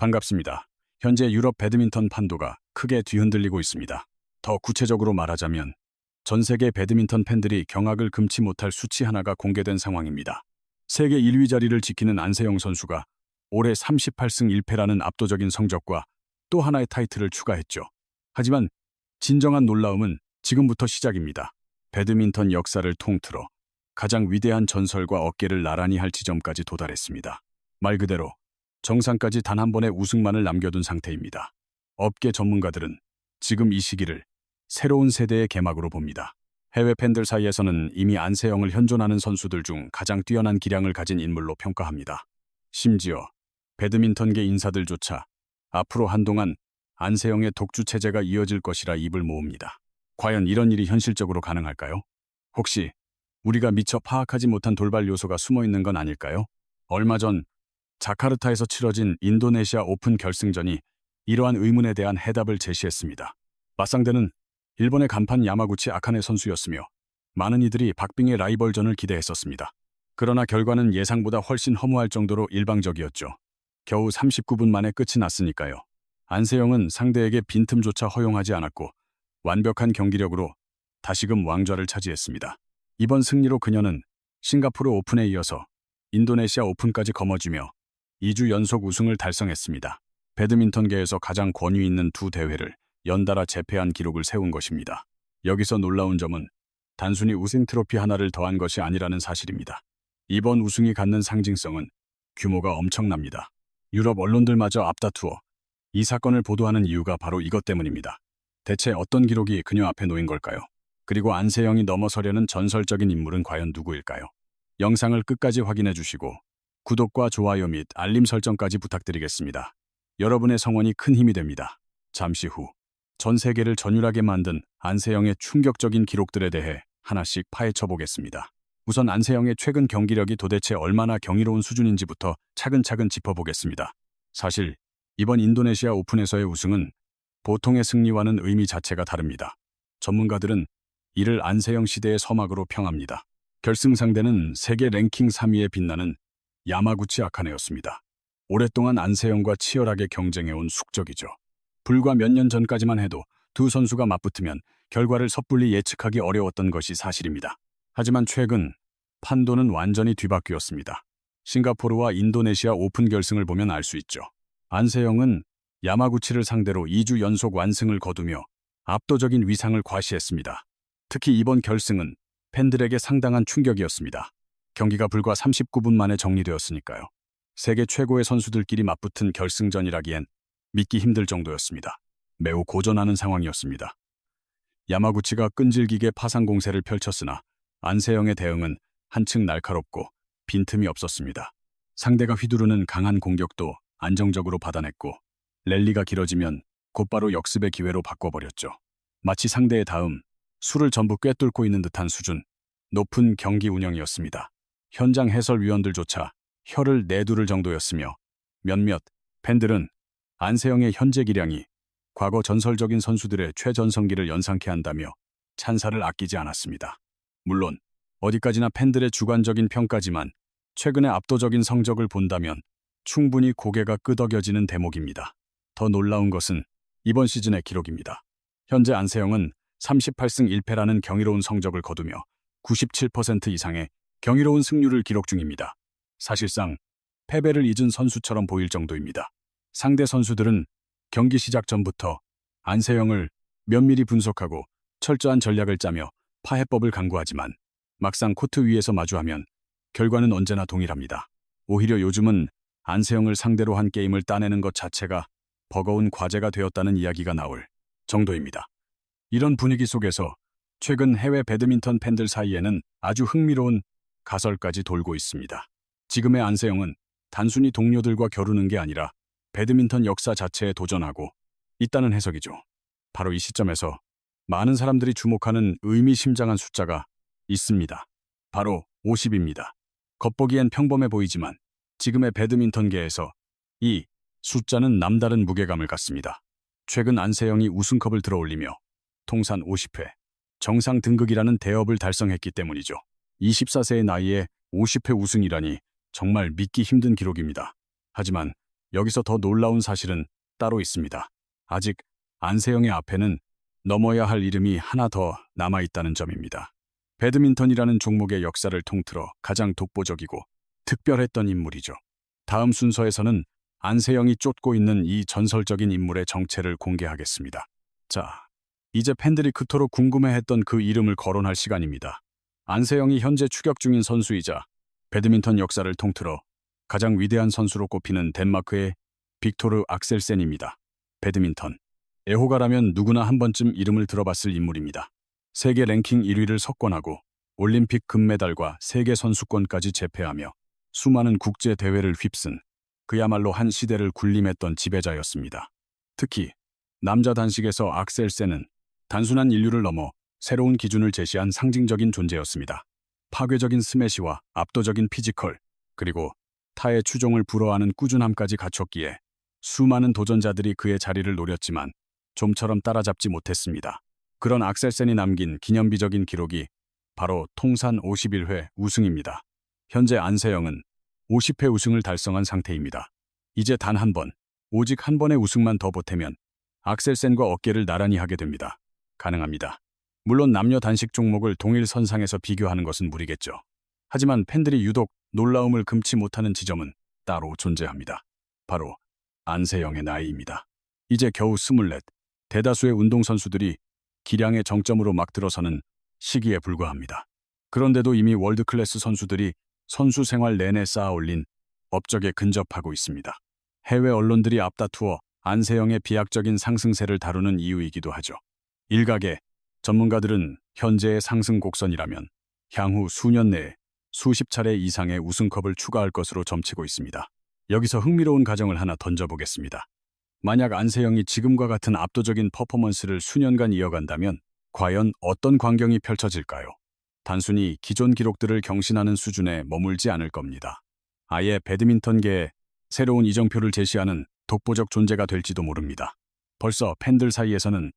반갑습니다. 현재 유럽 배드민턴 판도가 크게 뒤흔들리고 있습니다. 더 구체적으로 말하자면 전 세계 배드민턴 팬들이 경악을 금치 못할 수치 하나가 공개된 상황입니다. 세계 1위 자리를 지키는 안세영 선수가 올해 38승 1패라는 압도적인 성적과 또 하나의 타이틀을 추가했죠. 하지만 진정한 놀라움은 지금부터 시작입니다. 배드민턴 역사를 통틀어 가장 위대한 전설과 어깨를 나란히 할 지점까지 도달했습니다. 말 그대로 정상까지 단 한 번의 우승만을 남겨둔 상태입니다. 업계 전문가들은 지금 이 시기를 새로운 세대의 개막으로 봅니다. 해외 팬들 사이에서는 이미 안세영을 현존하는 선수들 중 가장 뛰어난 기량을 가진 인물로 평가합니다. 심지어 배드민턴계 인사들조차 앞으로 한동안 안세영의 독주 체제가 이어질 것이라 입을 모읍니다. 과연 이런 일이 현실적으로 가능할까요? 혹시 우리가 미처 파악하지 못한 돌발 요소가 숨어 있는 건 아닐까요? 얼마 전 자카르타에서 치러진 인도네시아 오픈 결승전이 이러한 의문에 대한 해답을 제시했습니다. 맞상대는 일본의 간판 야마구치 아카네 선수였으며 많은 이들이 박빙의 라이벌전을 기대했었습니다. 그러나 결과는 예상보다 훨씬 허무할 정도로 일방적이었죠. 겨우 39분 만에 끝이 났으니까요. 안세영은 상대에게 빈틈조차 허용하지 않았고 완벽한 경기력으로 다시금 왕좌를 차지했습니다. 이번 승리로 그녀는 싱가포르 오픈에 이어서 인도네시아 오픈까지 거머쥐며 2주 연속 우승을 달성했습니다. 배드민턴계에서 가장 권위 있는 두 대회를 연달아 재패한 기록을 세운 것입니다. 여기서 놀라운 점은 단순히 우승 트로피 하나를 더한 것이 아니라는 사실입니다. 이번 우승이 갖는 상징성은 규모가 엄청납니다. 유럽 언론들마저 앞다투어 이 사건을 보도하는 이유가 바로 이것 때문입니다. 대체 어떤 기록이 그녀 앞에 놓인 걸까요? 그리고 안세영이 넘어서려는 전설적인 인물은 과연 누구일까요? 영상을 끝까지 확인해 주시고 구독과 좋아요 및 알림 설정까지 부탁드리겠습니다. 여러분의 성원이 큰 힘이 됩니다. 잠시 후 전 세계를 전율하게 만든 안세영의 충격적인 기록들에 대해 하나씩 파헤쳐 보겠습니다. 우선 안세영의 최근 경기력이 도대체 얼마나 경이로운 수준인지부터 차근차근 짚어보겠습니다. 사실 이번 인도네시아 오픈에서의 우승은 보통의 승리와는 의미 자체가 다릅니다. 전문가들은 이를 안세영 시대의 서막으로 평합니다. 결승 상대는 세계 랭킹 3위에 빛나는 야마구치 아카네였습니다. 오랫동안 안세영과 치열하게 경쟁해온 숙적이죠. 불과 몇 년 전까지만 해도 두 선수가 맞붙으면 결과를 섣불리 예측하기 어려웠던 것이 사실입니다. 하지만 최근 판도는 완전히 뒤바뀌었습니다. 싱가포르와 인도네시아 오픈 결승을 보면 알 수 있죠. 안세영은 야마구치를 상대로 2주 연속 완승을 거두며 압도적인 위상을 과시했습니다. 특히 이번 결승은 팬들에게 상당한 충격이었습니다. 경기가 불과 39분 만에 정리되었으니까요. 세계 최고의 선수들끼리 맞붙은 결승전이라기엔 믿기 힘들 정도였습니다. 매우 고전하는 상황이었습니다. 야마구치가 끈질기게 파상 공세를 펼쳤으나 안세영의 대응은 한층 날카롭고 빈틈이 없었습니다. 상대가 휘두르는 강한 공격도 안정적으로 받아냈고 랠리가 길어지면 곧바로 역습의 기회로 바꿔버렸죠. 마치 상대의 다음 수를 전부 꿰뚫고 있는 듯한 수준, 높은 경기 운영이었습니다. 현장 해설위원들조차 혀를 내두를 정도였으며 몇몇 팬들은 안세영의 현재 기량이 과거 전설적인 선수들의 최전성기를 연상케 한다며 찬사를 아끼지 않았습니다. 물론 어디까지나 팬들의 주관적인 평가지만 최근의 압도적인 성적을 본다면 충분히 고개가 끄덕여지는 대목입니다. 더 놀라운 것은 이번 시즌의 기록입니다. 현재 안세영은 38승 1패라는 경이로운 성적을 거두며 97% 이상의 경이로운 승률을 기록 중입니다. 사실상 패배를 잊은 선수처럼 보일 정도입니다. 상대 선수들은 경기 시작 전부터 안세영을 면밀히 분석하고 철저한 전략을 짜며 파해법을 강구하지만 막상 코트 위에서 마주하면 결과는 언제나 동일합니다. 오히려 요즘은 안세영을 상대로 한 게임을 따내는 것 자체가 버거운 과제가 되었다는 이야기가 나올 정도입니다. 이런 분위기 속에서 최근 해외 배드민턴 팬들 사이에는 아주 흥미로운 가설까지 돌고 있습니다. 지금의 안세영은 단순히 동료들과 겨루는 게 아니라 배드민턴 역사 자체에 도전하고 있다는 해석이죠. 바로 이 시점에서 많은 사람들이 주목하는 의미심장한 숫자가 있습니다. 바로 50입니다. 겉보기엔 평범해 보이지만 지금의 배드민턴계에서 이 숫자는 남다른 무게감을 갖습니다. 최근 안세영이 우승컵을 들어올리며 통산 50회, 정상 등극이라는 대업을 달성했기 때문이죠. 24세의 나이에 50회 우승이라니 정말 믿기 힘든 기록입니다. 하지만 여기서 더 놀라운 사실은 따로 있습니다. 아직 안세영의 앞에는 넘어야 할 이름이 하나 더 남아있다는 점입니다. 배드민턴이라는 종목의 역사를 통틀어 가장 독보적이고 특별했던 인물이죠. 다음 순서에서는 안세영이 쫓고 있는 이 전설적인 인물의 정체를 공개하겠습니다. 자, 이제 팬들이 그토록 궁금해했던 그 이름을 거론할 시간입니다. 안세영이 현재 추격 중인 선수이자 배드민턴 역사를 통틀어 가장 위대한 선수로 꼽히는 덴마크의 빅토르 악셀센입니다. 배드민턴 애호가라면 누구나 한 번쯤 이름을 들어봤을 인물입니다. 세계 랭킹 1위를 석권하고 올림픽 금메달과 세계 선수권까지 제패하며 수많은 국제 대회를 휩쓴 그야말로 한 시대를 군림했던 지배자였습니다. 특히 남자 단식에서 악셀센은 단순한 인류를 넘어 새로운 기준을 제시한 상징적인 존재였습니다. 파괴적인 스매시와 압도적인 피지컬, 그리고 타의 추종을 불허하는 꾸준함까지 갖췄기에 수많은 도전자들이 그의 자리를 노렸지만 좀처럼 따라잡지 못했습니다. 그런 악셀센이 남긴 기념비적인 기록이 바로 통산 51회 우승입니다. 현재 안세영은 50회 우승을 달성한 상태입니다. 이제 단 한 번, 오직 한 번의 우승만 더 보태면 악셀센과 어깨를 나란히 하게 됩니다. 가능합니다. 물론 남녀 단식 종목을 동일 선상에서 비교하는 것은 무리겠죠. 하지만 팬들이 유독 놀라움을 금치 못하는 지점은 따로 존재합니다. 바로 안세영의 나이입니다. 이제 겨우 24, 대다수의 운동선수들이 기량의 정점으로 막 들어서는 시기에 불과합니다. 그런데도 이미 월드클래스 선수들이 선수 생활 내내 쌓아올린 업적에 근접하고 있습니다. 해외 언론들이 앞다투어 안세영의 비약적인 상승세를 다루는 이유이기도 하죠. 일각의 전문가들은 현재의 상승 곡선이라면 향후 수년 내에 수십 차례 이상의 우승컵을 추가할 것으로 점치고 있습니다. 여기서 흥미로운 가정을 하나 던져보겠습니다. 만약 안세영이 지금과 같은 압도적인 퍼포먼스를 수년간 이어간다면 과연 어떤 광경이 펼쳐질까요? 단순히 기존 기록들을 경신하는 수준에 머물지 않을 겁니다. 아예 배드민턴계에 새로운 이정표를 제시하는 독보적 존재가 될지도 모릅니다. 벌써 팬들 사이에서는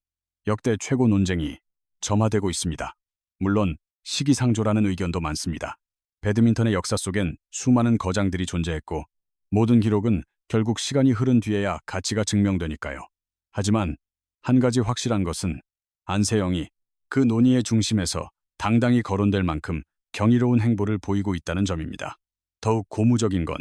역대 최고 논쟁이 점화되고 있습니다. 물론 시기상조라는 의견도 많습니다. 배드민턴의 역사 속엔 수많은 거장들이 존재했고 모든 기록은 결국 시간이 흐른 뒤에야 가치가 증명되니까요. 하지만 한 가지 확실한 것은 안세영이 그 논의의 중심에서 당당히 거론될 만큼 경이로운 행보를 보이고 있다는 점입니다. 더욱 고무적인 건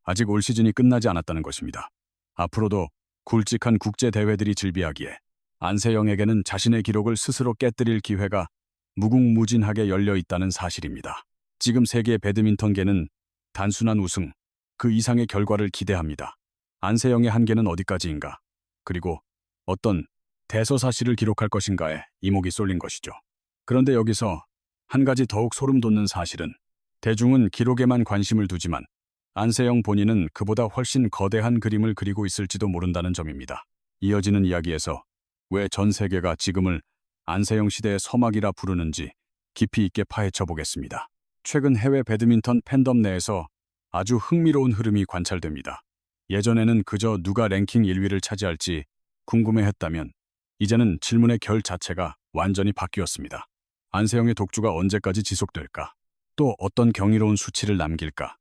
아직 올 시즌이 끝나지 않았다는 것입니다. 앞으로도 굵직한 국제 대회들이 즐비하기에 안세영에게는 자신의 기록을 스스로 깨뜨릴 기회가 무궁무진하게 열려 있다는 사실입니다. 지금 세계 배드민턴계는 단순한 우승, 그 이상의 결과를 기대합니다. 안세영의 한계는 어디까지인가? 그리고 어떤 대서사시를 기록할 것인가에 이목이 쏠린 것이죠. 그런데 여기서 한 가지 더욱 소름 돋는 사실은 대중은 기록에만 관심을 두지만 안세영 본인은 그보다 훨씬 거대한 그림을 그리고 있을지도 모른다는 점입니다. 이어지는 이야기에서 왜 전 세계가 지금을 안세영 시대의 서막이라 부르는지 깊이 있게 파헤쳐 보겠습니다. 최근 해외 배드민턴 팬덤 내에서 아주 흥미로운 흐름이 관찰됩니다. 예전에는 그저 누가 랭킹 1위를 차지할지 궁금해했다면 이제는 질문의 결 자체가 완전히 바뀌었습니다. 안세영의 독주가 언제까지 지속될까? 또 어떤 경이로운 수치를 남길까?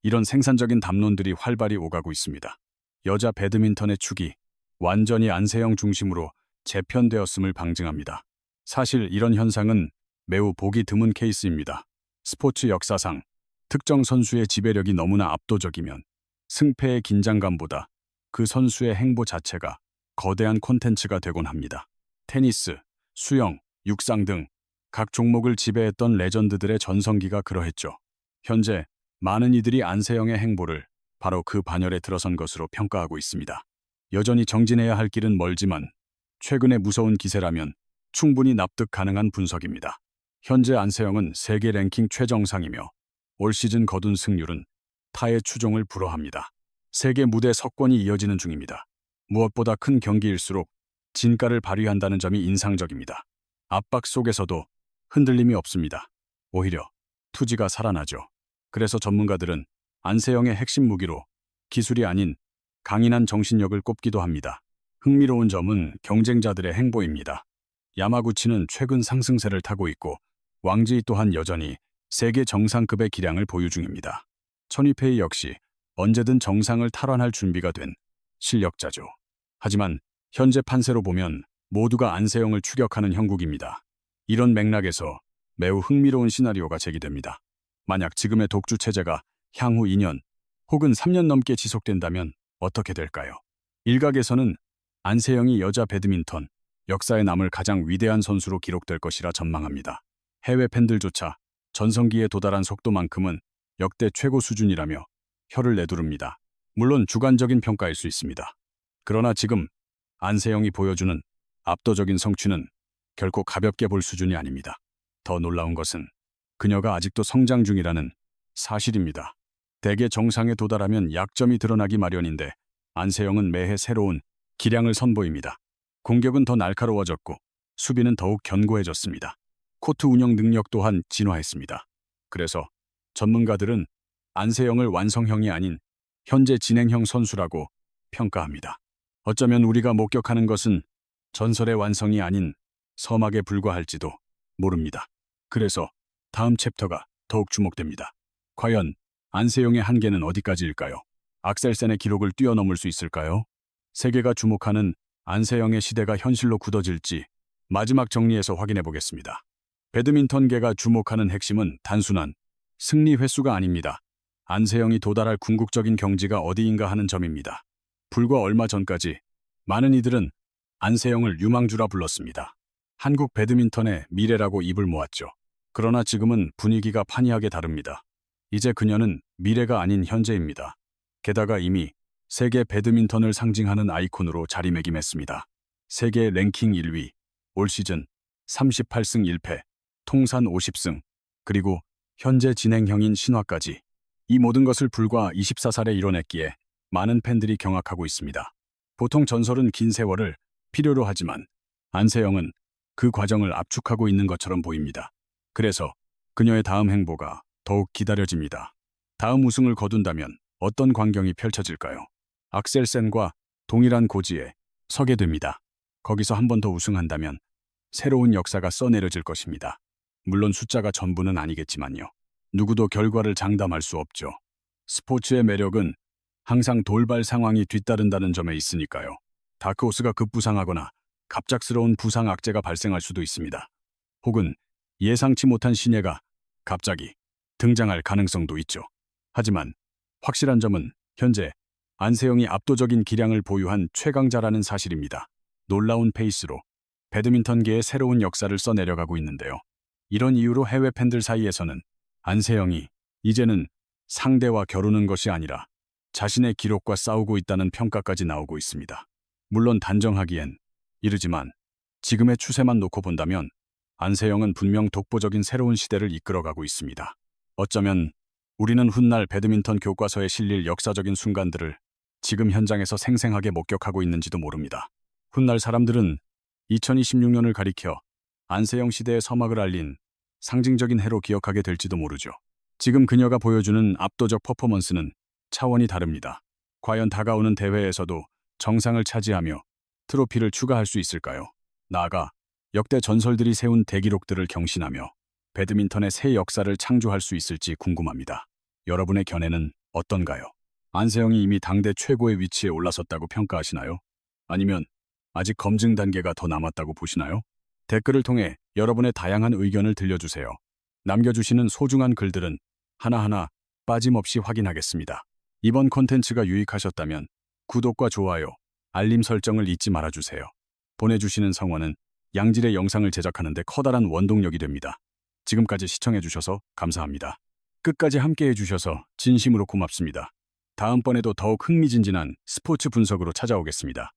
이런 생산적인 담론들이 활발히 오가고 있습니다. 여자 배드민턴의 축이 완전히 안세영 중심으로 재편되었음을 방증합니다. 사실 이런 현상은 매우 보기 드문 케이스입니다. 스포츠 역사상 특정 선수의 지배력이 너무나 압도적이면 승패의 긴장감보다 그 선수의 행보 자체가 거대한 콘텐츠가 되곤 합니다. 테니스, 수영, 육상 등 각 종목을 지배했던 레전드들의 전성기가 그러했죠. 현재 많은 이들이 안세영의 행보를 바로 그 반열에 들어선 것으로 평가하고 있습니다. 여전히 정진해야 할 길은 멀지만 최근의 무서운 기세라면 충분히 납득 가능한 분석입니다. 현재 안세영은 세계 랭킹 최정상이며 올 시즌 거둔 승률은 타의 추종을 불허합니다. 세계 무대 석권이 이어지는 중입니다. 무엇보다 큰 경기일수록 진가를 발휘한다는 점이 인상적입니다. 압박 속에서도 흔들림이 없습니다. 오히려 투지가 살아나죠. 그래서 전문가들은 안세영의 핵심 무기로 기술이 아닌 강인한 정신력을 꼽기도 합니다. 흥미로운 점은 경쟁자들의 행보입니다. 야마구치는 최근 상승세를 타고 있고 왕지이 또한 여전히 세계 정상급의 기량을 보유 중입니다. 천이페이 역시 언제든 정상을 탈환할 준비가 된 실력자죠. 하지만 현재 판세로 보면 모두가 안세영을 추격하는 형국입니다. 이런 맥락에서 매우 흥미로운 시나리오가 제기됩니다. 만약 지금의 독주 체제가 향후 2년 혹은 3년 넘게 지속된다면 어떻게 될까요? 일각에서는 안세영이 여자 배드민턴 역사에 남을 가장 위대한 선수로 기록될 것이라 전망합니다. 해외 팬들조차 전성기에 도달한 속도만큼은 역대 최고 수준이라며 혀를 내두릅니다. 물론 주관적인 평가일 수 있습니다. 그러나 지금 안세영이 보여주는 압도적인 성취는 결코 가볍게 볼 수준이 아닙니다. 더 놀라운 것은 그녀가 아직도 성장 중이라는 사실입니다. 대개 정상에 도달하면 약점이 드러나기 마련인데 안세영은 매해 새로운 기량을 선보입니다. 공격은 더 날카로워졌고 수비는 더욱 견고해졌습니다. 코트 운영 능력 또한 진화했습니다. 그래서 전문가들은 안세영을 완성형이 아닌 현재 진행형 선수라고 평가합니다. 어쩌면 우리가 목격하는 것은 전설의 완성이 아닌 서막에 불과할지도 모릅니다. 그래서 다음 챕터가 더욱 주목됩니다. 과연 안세영의 한계는 어디까지일까요? 악셀센의 기록을 뛰어넘을 수 있을까요? 세계가 주목하는 안세영의 시대가 현실로 굳어질지 마지막 정리에서 확인해 보겠습니다. 배드민턴계가 주목하는 핵심은 단순한 승리 횟수가 아닙니다. 안세영이 도달할 궁극적인 경지가 어디인가 하는 점입니다. 불과 얼마 전까지 많은 이들은 안세영을 유망주라 불렀습니다. 한국 배드민턴의 미래라고 입을 모았죠. 그러나 지금은 분위기가 판이하게 다릅니다. 이제 그녀는 미래가 아닌 현재입니다. 게다가 이미 세계 배드민턴을 상징하는 아이콘으로 자리매김했습니다. 세계 랭킹 1위, 올 시즌 38승 1패, 통산 50승, 그리고 현재 진행형인 신화까지 이 모든 것을 불과 24살에 이뤄냈기에 많은 팬들이 경악하고 있습니다. 보통 전설은 긴 세월을 필요로 하지만 안세영은 그 과정을 압축하고 있는 것처럼 보입니다. 그래서 그녀의 다음 행보가 더욱 기다려집니다. 다음 우승을 거둔다면 어떤 광경이 펼쳐질까요? 악셀센과 동일한 고지에 서게 됩니다. 거기서 한 번 더 우승한다면 새로운 역사가 써내려질 것입니다. 물론 숫자가 전부는 아니겠지만요. 누구도 결과를 장담할 수 없죠. 스포츠의 매력은 항상 돌발 상황이 뒤따른다는 점에 있으니까요. 다크호스가 급부상하거나 갑작스러운 부상 악재가 발생할 수도 있습니다. 혹은 예상치 못한 신예가 갑자기 등장할 가능성도 있죠. 하지만 확실한 점은 현재 안세영이 압도적인 기량을 보유한 최강자라는 사실입니다. 놀라운 페이스로 배드민턴계의 새로운 역사를 써내려가고 있는데요. 이런 이유로 해외 팬들 사이에서는 안세영이 이제는 상대와 겨루는 것이 아니라 자신의 기록과 싸우고 있다는 평가까지 나오고 있습니다. 물론 단정하기엔 이르지만 지금의 추세만 놓고 본다면 안세영은 분명 독보적인 새로운 시대를 이끌어가고 있습니다. 어쩌면 우리는 훗날 배드민턴 교과서에 실릴 역사적인 순간들을 지금 현장에서 생생하게 목격하고 있는지도 모릅니다. 훗날 사람들은 2026년을 가리켜 안세영 시대의 서막을 알린 상징적인 해로 기억하게 될지도 모르죠. 지금 그녀가 보여주는 압도적 퍼포먼스는 차원이 다릅니다. 과연 다가오는 대회에서도 정상을 차지하며 트로피를 추가할 수 있을까요? 나아가 역대 전설들이 세운 대기록들을 경신하며 배드민턴의 새 역사를 창조할 수 있을지 궁금합니다. 여러분의 견해는 어떤가요? 안세영이 이미 당대 최고의 위치에 올라섰다고 평가하시나요? 아니면 아직 검증 단계가 더 남았다고 보시나요? 댓글을 통해 여러분의 다양한 의견을 들려주세요. 남겨주시는 소중한 글들은 하나하나 빠짐없이 확인하겠습니다. 이번 콘텐츠가 유익하셨다면 구독과 좋아요, 알림 설정을 잊지 말아주세요. 보내주시는 성원은 양질의 영상을 제작하는 데 커다란 원동력이 됩니다. 지금까지 시청해주셔서 감사합니다. 끝까지 함께해주셔서 진심으로 고맙습니다. 다음번에도 더욱 흥미진진한 스포츠 분석으로 찾아오겠습니다.